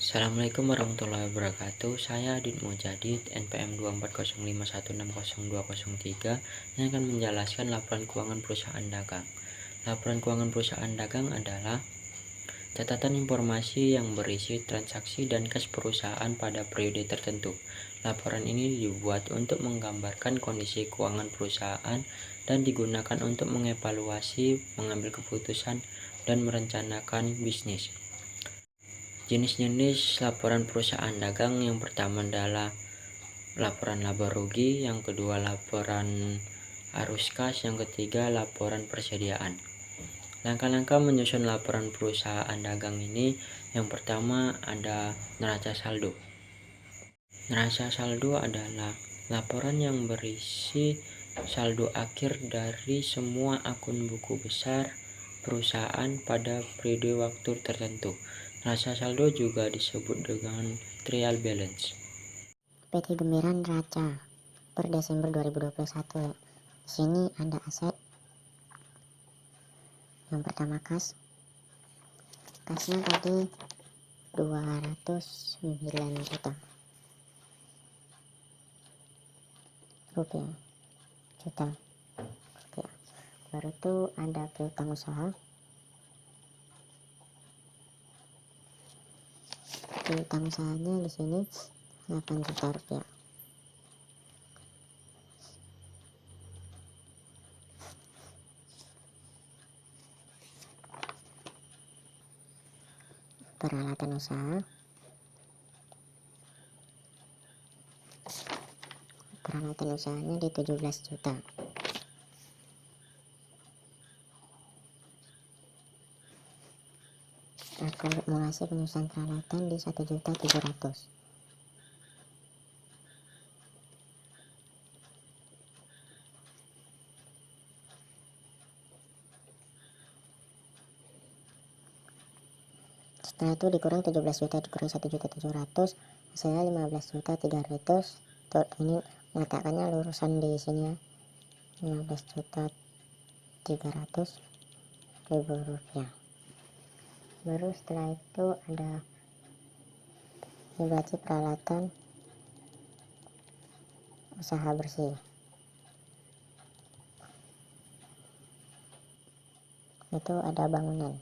Assalamualaikum warahmatullahi wabarakatuh. Saya Adit Mujadid, NPM 24051602003, yang akan menjelaskan laporan keuangan perusahaan dagang. Laporan keuangan perusahaan dagang adalah catatan informasi yang berisi transaksi dan kas perusahaan pada periode tertentu. Laporan ini dibuat untuk menggambarkan kondisi keuangan perusahaan dan digunakan untuk mengevaluasi, mengambil keputusan, dan merencanakan bisnis. Jenis-jenis laporan perusahaan dagang yang pertama adalah laporan laba rugi, yang kedua laporan arus kas, yang ketiga laporan persediaan. Langkah-langkah menyusun laporan perusahaan dagang ini, yang pertama ada neraca saldo. Neraca saldo adalah laporan yang berisi saldo akhir dari semua akun buku besar perusahaan pada periode waktu tertentu. Neraca saldo juga disebut dengan trial balance. PT Gemiran Neraca per Desember 2021. Di sini ada aset. Yang pertama kas. Kasnya tadi 209 juta rupiah. Baru itu ada piutang usaha. Piutang usahanya di sini 8 juta rupiah. Peralatan usaha. Peralatan usahanya di 17 juta. Akumulasi penyusunan peralatan di 1.700.000. Setelah itu dikurang 17 juta dikurang 1.700.000, hasilnya 15.300.000. Ini mengatakannya lurusan di sini ya, 15.300.000 rupiah. Baru setelah itu ada gaji peralatan usaha bersih. Itu ada bangunan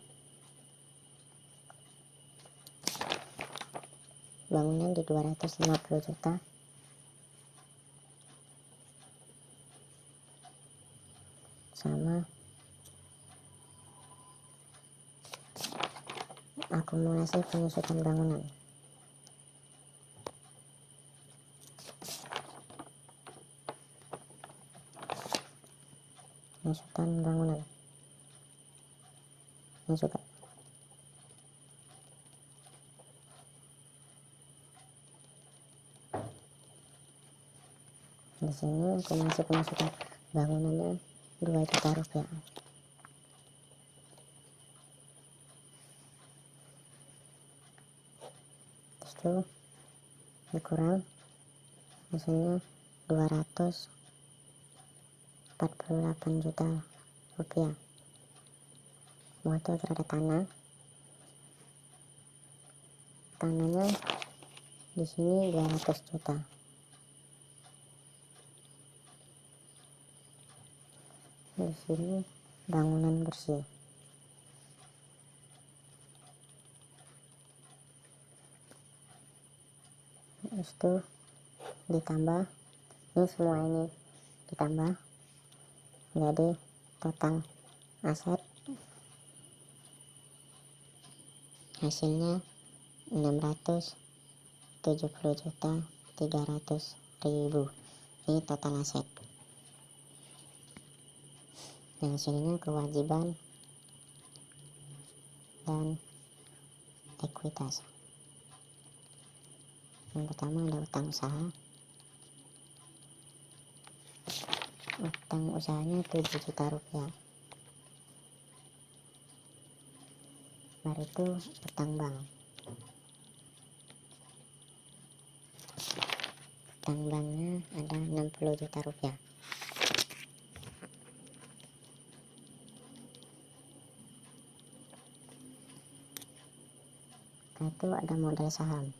di 250 juta. Sama akumulasi penyusutan bangunan. Ini juga di sini akumulasi penyusutan bangunannya 2 juta rupiah. Terus itu dikurang, hasilnya 248 juta rupiah. Mau itu ada tanahnya di sini 200 juta. Di sini bangunan bersih. Itu ditambah, ini semua ini ditambah jadi total aset hasilnya 670.300.000. Ini total aset. Yang sininya kewajiban dan ekuitas. Yang pertama ada utang usaha. Utang usahanya 7 juta rupiah. Baru itu utang bank. Utang banknya ada 60 juta rupiah. Itu ada modal saham.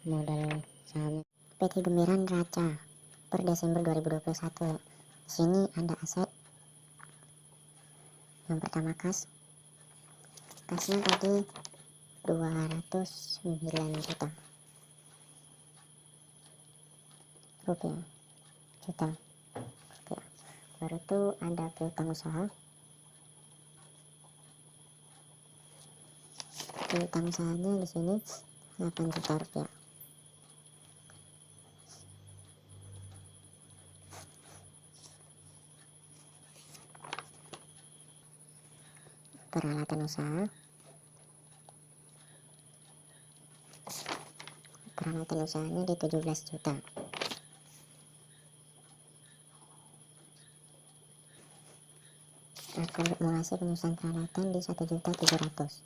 Modal sahamnya PT Gemiran Raca per Desember 2021. Di sini ada aset. Yang pertama kasnya tadi 209 juta rupiah, baru tuh ada piutang usaha. Piutang usahanya di sini 8 juta rupiah. Peralatan usahanya di 17 juta. Akumulasi penyusunan peralatan di 1.300.000.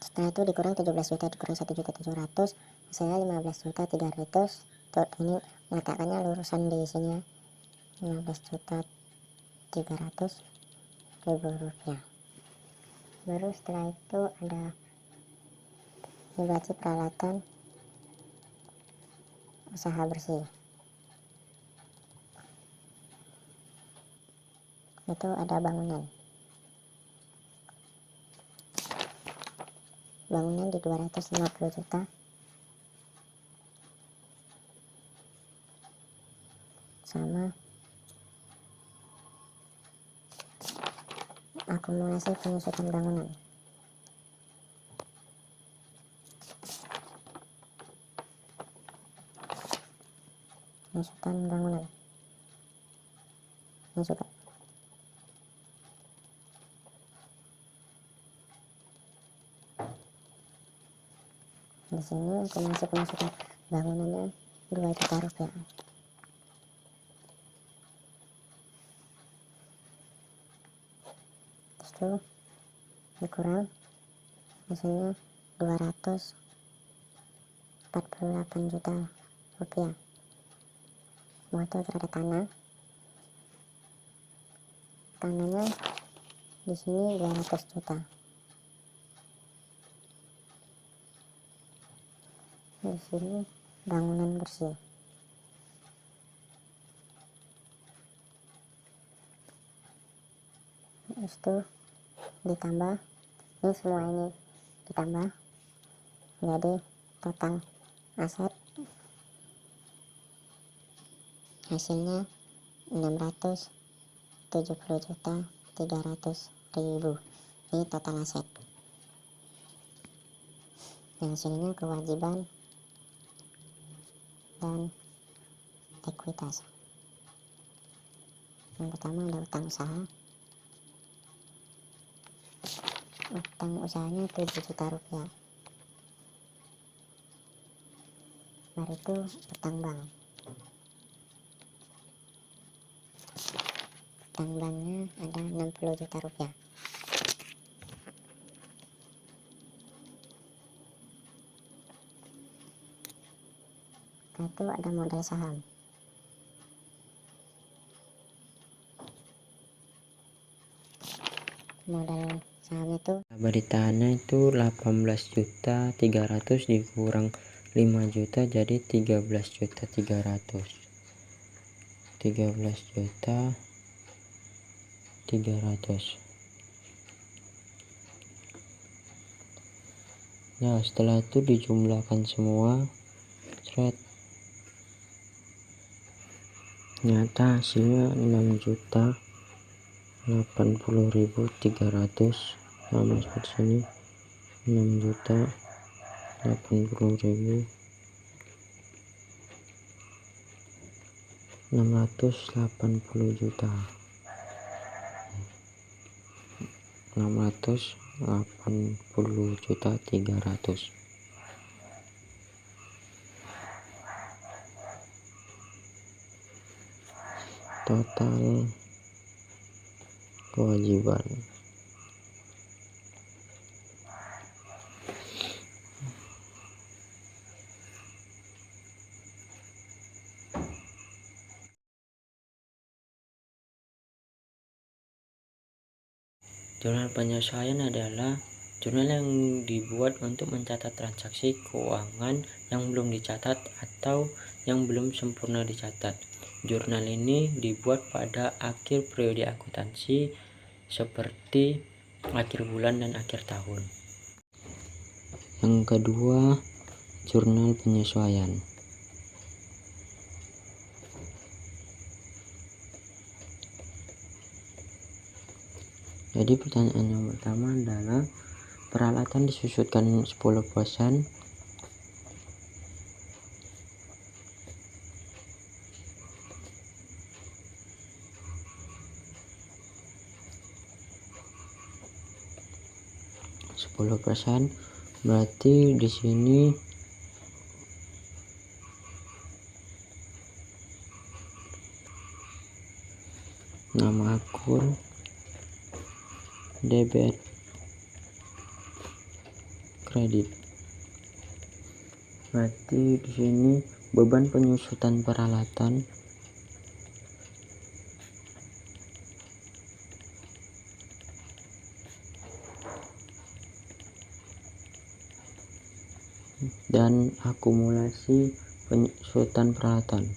Setelah itu dikurang 17 juta dikurang 1.700.000, hasilnya 15.300.000. Ini meletakkannya lurusan di sini ya, 15.300.000 rupiah. Baru setelah itu ada hibachi peralatan usaha bersih. Itu ada bangunan di 250 juta. Sama akumulasi penyusutan bangunan. Ini juga di sini akumulasi penyusutan bangunannya 2 juta rupiah. Terus itu dikurang hasilnya 248 juta rupiah. Semua itu ada tanahnya di sini 200 juta. Di sini bangunan bersih. Itu ditambah, ini semua ini ditambah jadi total aset hasilnya 670.300.000. Ini total aset. Yang sininya kewajiban dan ekuitas. Yang pertama ada utang usaha. Utang usahanya 7 juta rupiah. Baru itu utang bank. Utang banknya ada 60 juta rupiah. Itu ada modal saham. Modal saham itu laba ditahannya itu 18.300.000 dikurang 5 juta jadi 13.300.000. 13.300.000. Nah, setelah itu dijumlahkan semua, ternyata hasilnya 6.080.300. Sama seperti sini 6.080.680 juta. 680.300. Total kewajiban Jurnal penyesuaian adalah jurnal yang dibuat untuk mencatat transaksi keuangan yang belum dicatat atau yang belum sempurna dicatat. Jurnal ini dibuat pada akhir periode akuntansi seperti akhir bulan dan akhir tahun. Yang kedua, jurnal penyesuaian. Jadi pertanyaan yang pertama adalah peralatan disusutkan 10%, berarti di sini nama akun, debit, kredit. Berarti di sini beban penyusutan peralatan dan akumulasi penyusutan peralatan.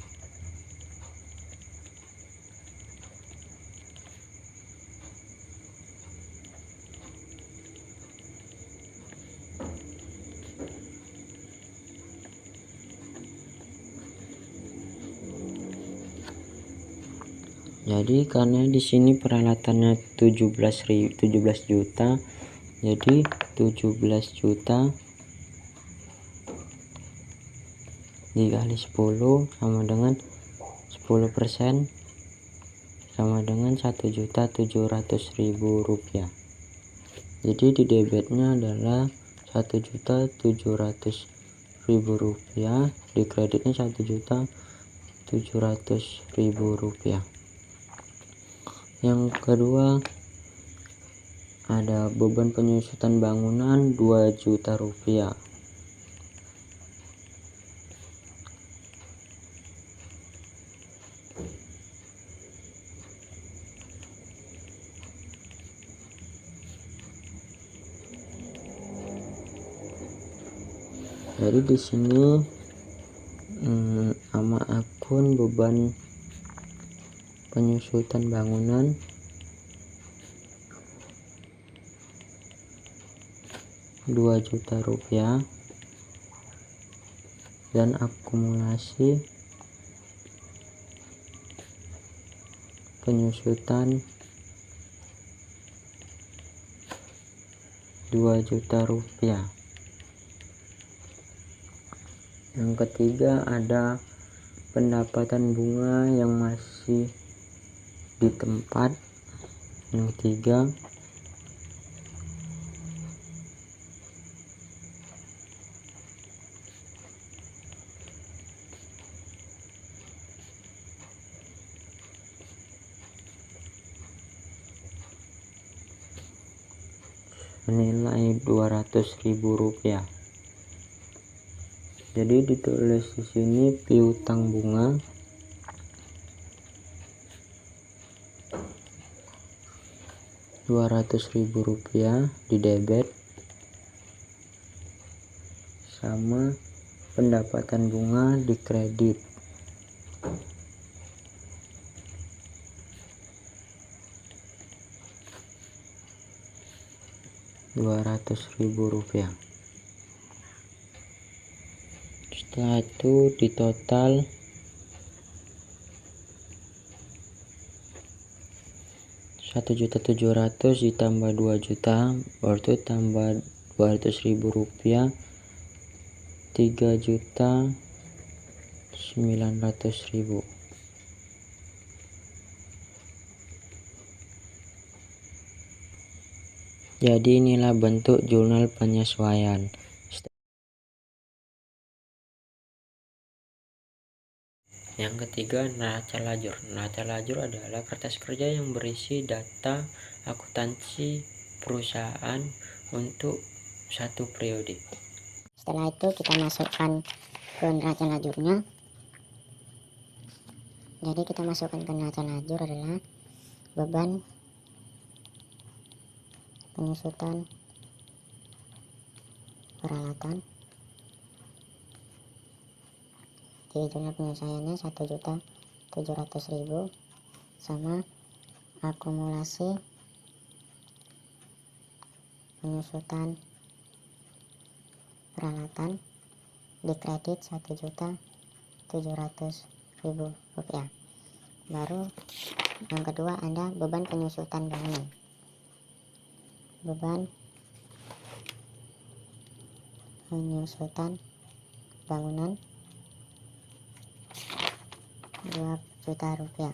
Jadi karena di sini peralatannya 17 juta, jadi 17 juta dikali 10 sama dengan 10% sama dengan 1.700.000 rupiah. Jadi di debitnya adalah 1.700.000 rupiah, di kreditnya 1.700.000 rupiah. Yang kedua ada beban penyusutan bangunan 2 juta rupiah. Jadi di sini nama akun beban penyusutan bangunan Rp2 juta dan akumulasi penyusutan Rp2 juta. Yang ketiga ada pendapatan bunga yang masih di tempat. Yang ketiga senilai Rp200.000. Jadi ditulis di sini piutang bunga Rp200.000 di debit sama pendapatan bunga di kredit. Rp200.000. Setelah itu di total Rp1.700.000 ditambah 2 juta, berarti tambah Rp200.000, Rp3.900.000. Jadi inilah bentuk jurnal penyesuaian. Yang ketiga, neraca lajur. Neraca lajur adalah kertas kerja yang berisi data akuntansi perusahaan untuk satu periode. Setelah itu kita masukkan ke neraca lajurnya. Jadi kita masukkan ke neraca lajur adalah beban penyusutan peralatan. Jadi jumlah penyelesaiannya 1.700.000 sama akumulasi penyusutan peralatan dikredit 1.700.000 rupiah. Baru yang kedua ada beban penyusutan bangunan. Beban penyusutan bangunan 2 juta rupiah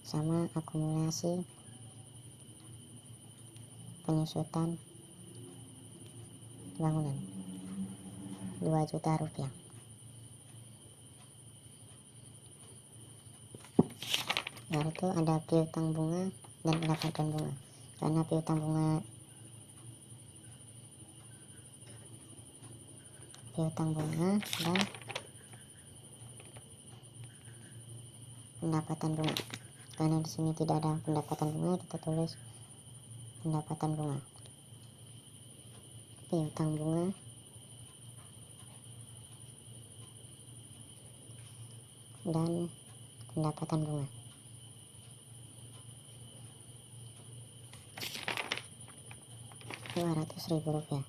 sama akumulasi penyusutan bangunan 2 juta rupiah. Lalu itu ada piutang bunga dan pendapatan bunga. Karena piutang bunga dan pendapatan bunga. Karena di sini tidak ada pendapatan bunga, kita tulis pendapatan bunga. Piutang bunga dan pendapatan bunga. Rp200.000.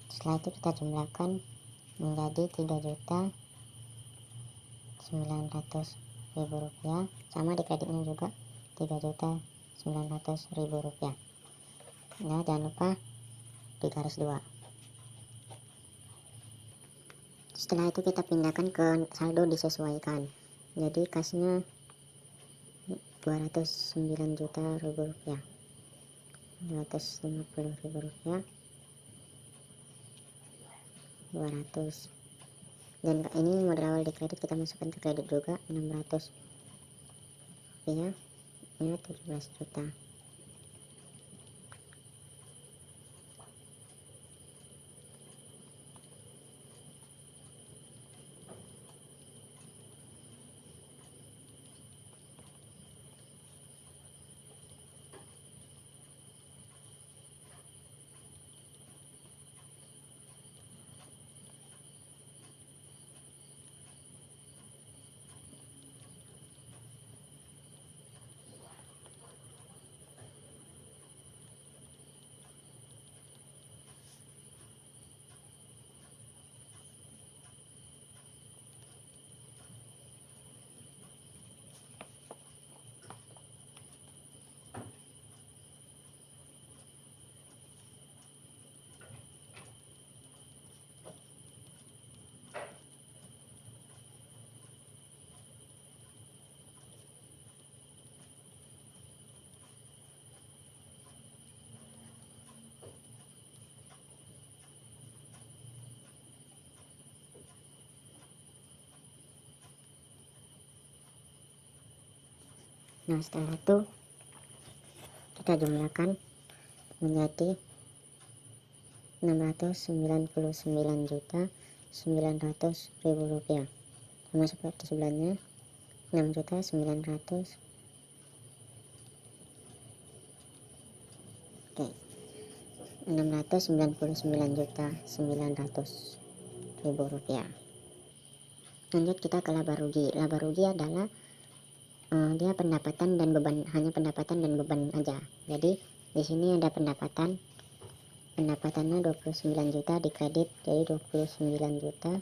Setelah itu kita jumlahkan menjadi Rp3.900.000 sama di kreditnya juga Rp3.900.000. Nah, jangan lupa di garis 2. Setelah itu kita pindahkan ke saldo disesuaikan. Jadi kasnya Rp209 juta, Rp250.000, 200. Dan ini modal awal di kredit kita masukkan ke kredit juga Rp600. Ini 17 juta. Nah, setelah itu kita jumlahkan menjadi Rp699.900.000 sama seperti sebelumnya 6.900. Oke, 699.900.000 rupiah. Lanjut kita ke laba rugi. Laba rugi adalah dia pendapatan dan beban, hanya pendapatan dan beban aja. Jadi di sini ada pendapatannya 29 juta dikredit jadi 29 juta.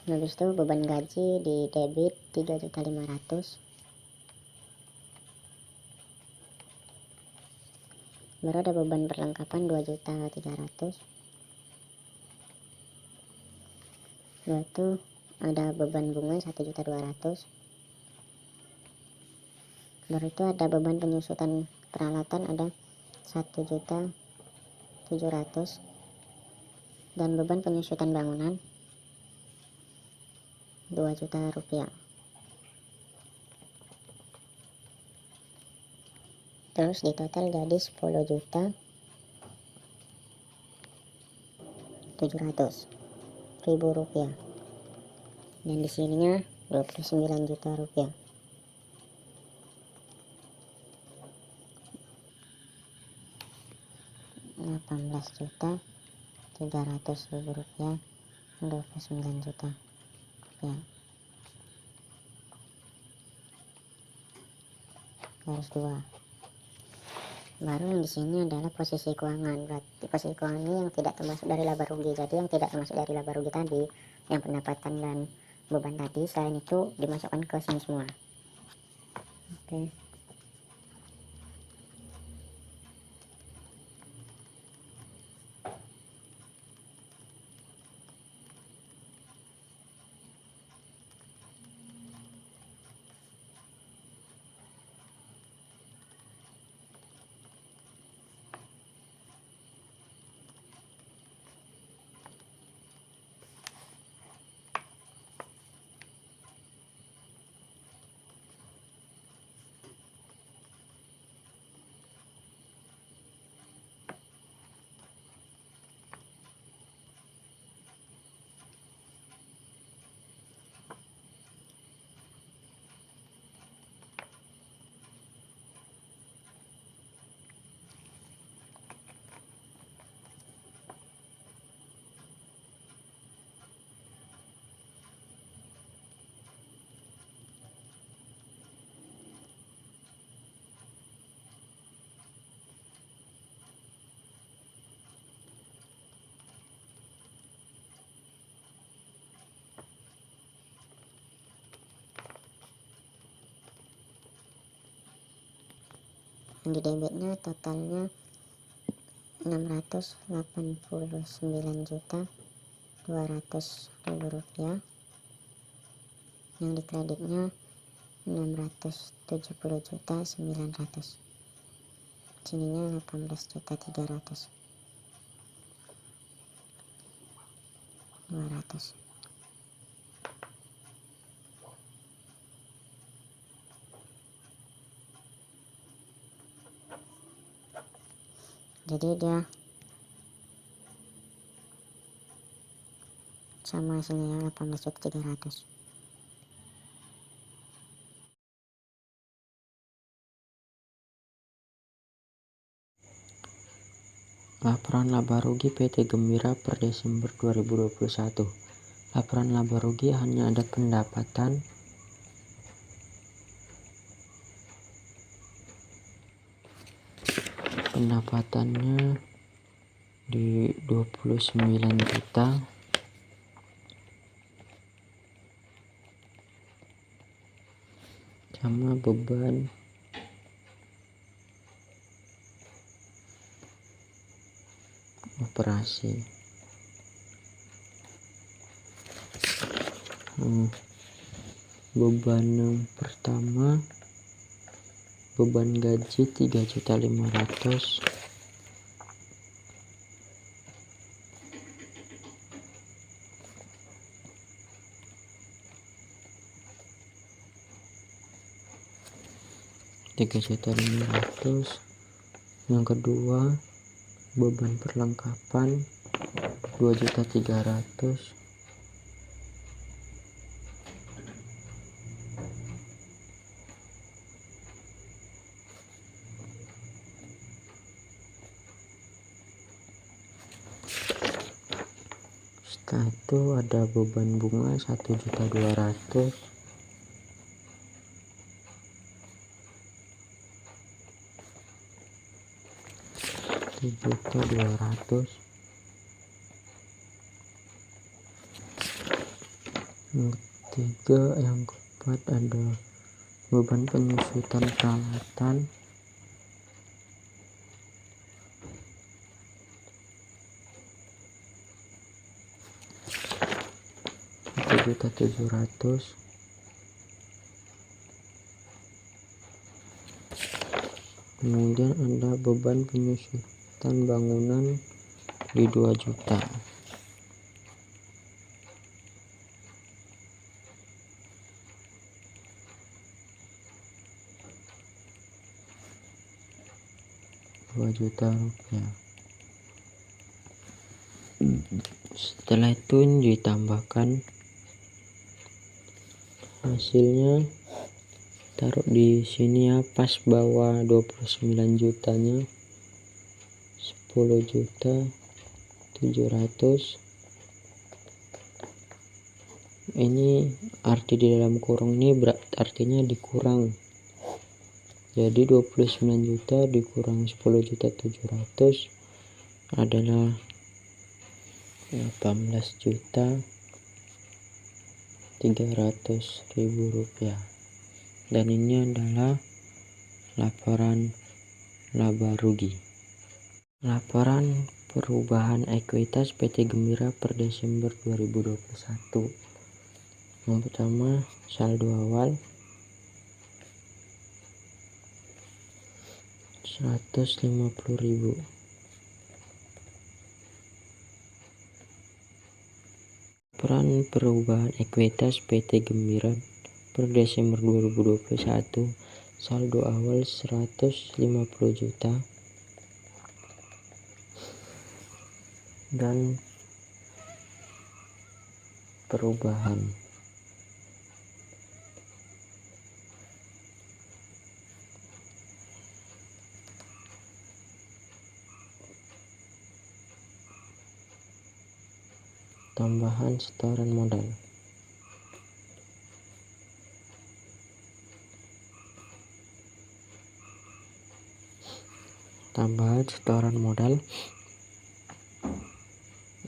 Habis itu beban gaji di debit 3.500.000. Baru ada beban perlengkapan 2.300.000. Lalu itu ada beban bunga 1.200.000. Baru itu ada beban penyusutan peralatan ada 1.700.000 dan beban penyusutan bangunan 2 juta rupiah. Terus di total jadi 10 juta 700.000 rupiah, dan di sininya 29 juta rupiah. Rp18.300.000, 29 juta rupiah. Garis 2. Baru yang di sini adalah posisi keuangan. Berarti posisi keuangan ini yang tidak termasuk dari laba rugi. Jadi yang tidak termasuk dari laba rugi tadi, yang pendapatan dan beban tadi, selain itu dimasukkan ke sini semua. Oke. Yang di debitnya totalnya 689.200.000 rupiah. Yang di kreditnya 670.900. Sininya 18.300.200. Jadi dia sama hasilnya 18.300. Laporan laba rugi PT Gembira per Desember 2021. Laporan laba rugi hanya ada pendapatannya di 29 juta, sama beban operasi. Beban yang pertama, beban gaji 3.500.000, yang kedua beban perlengkapan 2.300.000, setelah itu ada beban bunga 1.200.000, yang ketiga, yang keempat ada beban penyusutan peralatan 1.700.000, kemudian ada beban penyusutan bangunan di 2 juta. Rp2 juta. Setelah itu ditambahkan hasilnya, taruh di sini ya, pas bawah 29 jutanya, 10.700.000. Ini arti di dalam kurung ini artinya dikurang, jadi 29 juta dikurang 10.700.000 adalah 18.300.000 rupiah. Dan ini adalah laporan laba rugi. Laporan perubahan ekuitas PT Gembira per Desember 2021. Yang pertama, saldo awal 150.000. Laporan perubahan ekuitas PT Gembira per Desember 2021, saldo awal 150 juta dan perubahan tambahan setoran modal. Tambahan setoran modal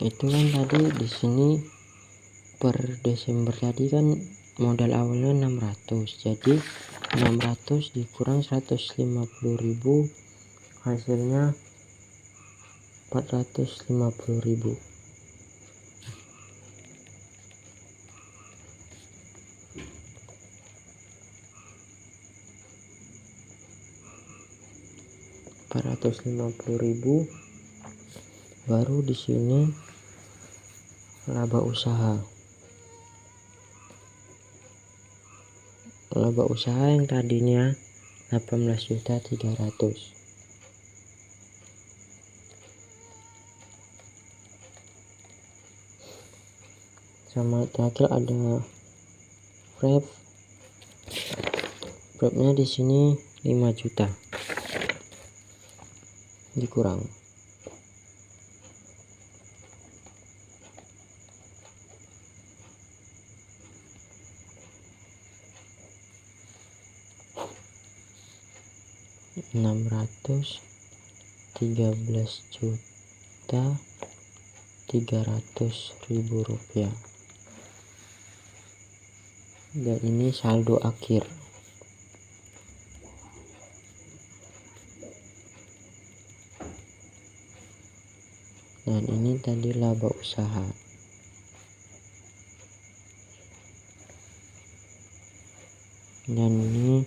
itu kan tadi di sini per Desember tadi kan modal awalnya 600, jadi 600 dikurang 150.000 hasilnya 450.000. Baru di sini laba usaha. Laba usaha yang tadinya 18.300.000. Sama terakhir ada prepnya di sini 5 juta dikurang. Rp13.300.000. Dan ini saldo akhir. Dan ini tadi laba usaha. Dan ini